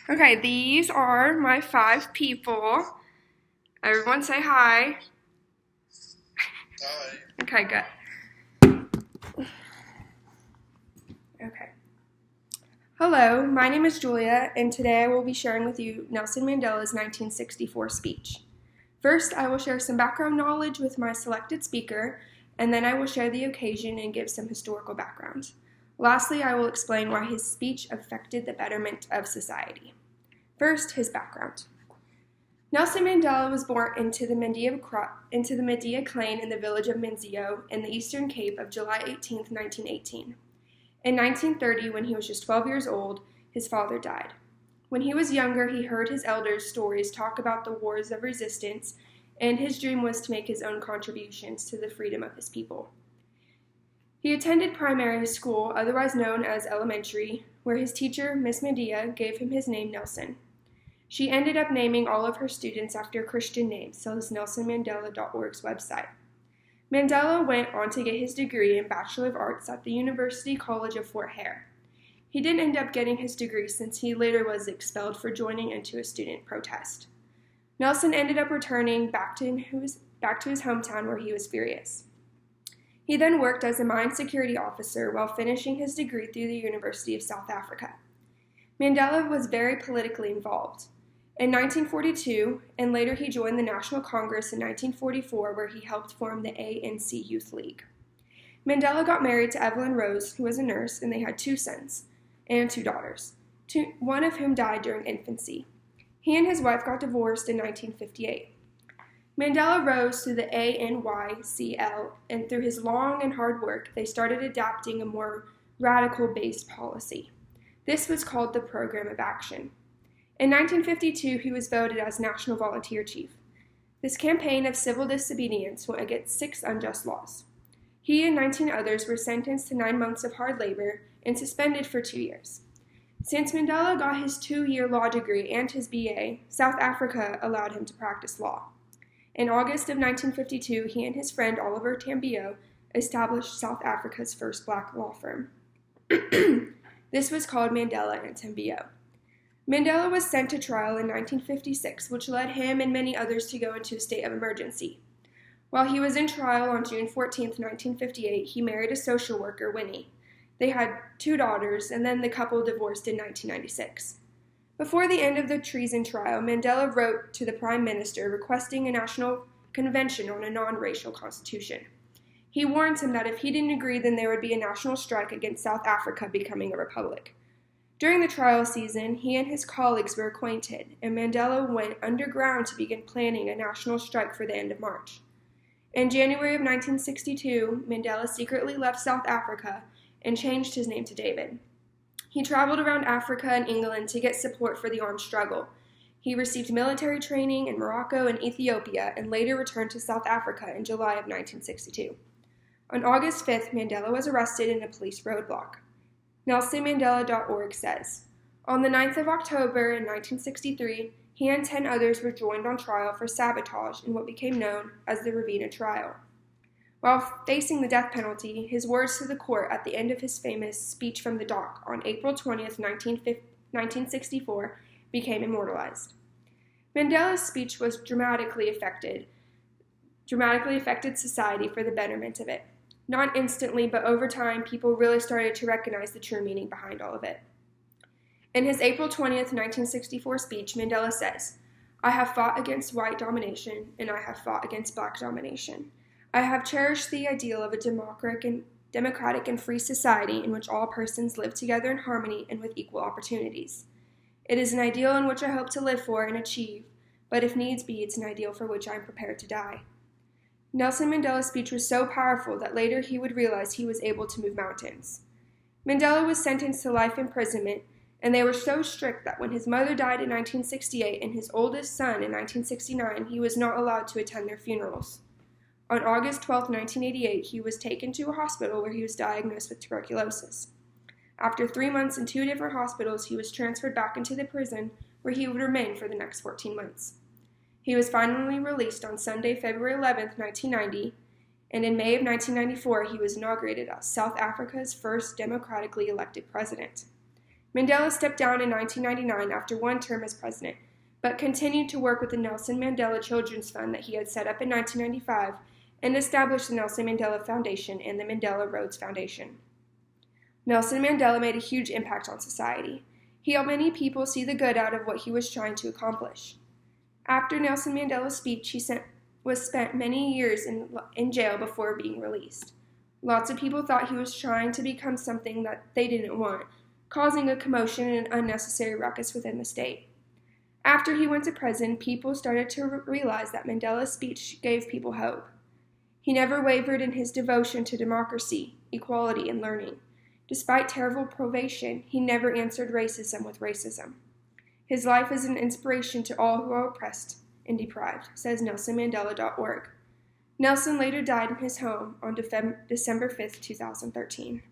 Okay, these are my 5 people. Everyone say hi. Hi. Okay, good. Okay. Hello, my name is Julia, and today I will be sharing with you Nelson Mandela's 1964 speech. First, I will share some background knowledge with my selected speaker, and then I will share the occasion and give some historical background. Lastly, I will explain why his speech affected the betterment of society. First, his background. Nelson Mandela was born into the Medea clan in the village of Minzio in the Eastern Cape of July 18, 1918. In 1930, when he was just 12 years old, his father died. When he was younger, he heard his elders' stories talk about the wars of resistance, and his dream was to make his own contributions to the freedom of his people. He attended primary school, otherwise known as elementary, where his teacher, Miss Medea, gave him his name Nelson. She ended up naming all of her students after Christian names, says NelsonMandela.org's website. Mandela went on to get his degree in Bachelor of Arts at the University College of Fort Hare. He didn't end up getting his degree since he later was expelled for joining into a student protest. Nelson ended up returning back to his hometown where he was furious. He then worked as a mine security officer while finishing his degree through the University of South Africa. Mandela was very politically involved. In 1942, and later he joined the National Congress in 1944, where he helped form the ANC Youth League. Mandela got married to Evelyn Rose, who was a nurse, and they had 2 sons and 2 daughters, one of whom died during infancy. He and his wife got divorced in 1958. Mandela rose through the ANYCL, and through his long and hard work, they started adapting a more radical-based policy. This was called the Program of Action. In 1952, he was voted as National Volunteer Chief. This campaign of civil disobedience went against 6 unjust laws. He and 19 others were sentenced to 9 months of hard labor and suspended for 2 years. Since Mandela got his 2-year law degree and his BA, South Africa allowed him to practice law. In August of 1952, he and his friend Oliver Tambo established South Africa's first black law firm. This was called Mandela and Tambo. Mandela was sent to trial in 1956, which led him and many others to go into a state of emergency. While he was in trial on June 14, 1958, he married a social worker, Winnie. They had 2 daughters, and then the couple divorced in 1996. Before the end of the treason trial, Mandela wrote to the Prime Minister requesting a national convention on a non-racial constitution. He warned him that if he didn't agree, then there would be a national strike against South Africa becoming a republic. During the trial season, he and his colleagues were acquainted, and Mandela went underground to begin planning a national strike for the end of March. In January of 1962, Mandela secretly left South Africa and changed his name to David. He traveled around Africa and England to get support for the armed struggle. He received military training in Morocco and Ethiopia and later returned to South Africa in July of 1962. On August 5th, Mandela was arrested in a police roadblock. NelsonMandela.org says, on the 9th of October in 1963, he and 10 others were joined on trial for sabotage in what became known as the Ravina trial. While facing the death penalty, his words to the court at the end of his famous speech from the dock on April 20th, 1964, became immortalized. Mandela's speech was dramatically affected society for the betterment of it. Not instantly, but over time, people really started to recognize the true meaning behind all of it. In his April 20th, 1964 speech, Mandela says, I have fought against white domination, and I have fought against black domination. I have cherished the ideal of a democratic and free society in which all persons live together in harmony and with equal opportunities. It is an ideal in which I hope to live for and achieve, but if needs be, it's an ideal for which I am prepared to die. Nelson Mandela's speech was so powerful that later he would realize he was able to move mountains. Mandela was sentenced to life imprisonment, and they were so strict that when his mother died in 1968 and his oldest son in 1969, he was not allowed to attend their funerals. On August 12, 1988, he was taken to a hospital where he was diagnosed with tuberculosis. After 3 months in 2 different hospitals, he was transferred back into the prison where he would remain for the next 14 months. He was finally released on Sunday, February 11, 1990, and in May of 1994, he was inaugurated as South Africa's first democratically elected president. Mandela stepped down in 1999 after one term as president, but continued to work with the Nelson Mandela Children's Fund that he had set up in 1995 and established the Nelson Mandela Foundation and the Mandela Rhodes Foundation. Nelson Mandela made a huge impact on society. He helped many people see the good out of what he was trying to accomplish. After Nelson Mandela's speech, he was spent many years in jail before being released. Lots of people thought he was trying to become something that they didn't want, causing a commotion and an unnecessary ruckus within the state. After he went to prison, people started to realize that Mandela's speech gave people hope. He never wavered in his devotion to democracy, equality, and learning. Despite terrible privation, he never answered racism with racism. His life is an inspiration to all who are oppressed and deprived, says NelsonMandela.org. Nelson later died in his home on December 5, 2013.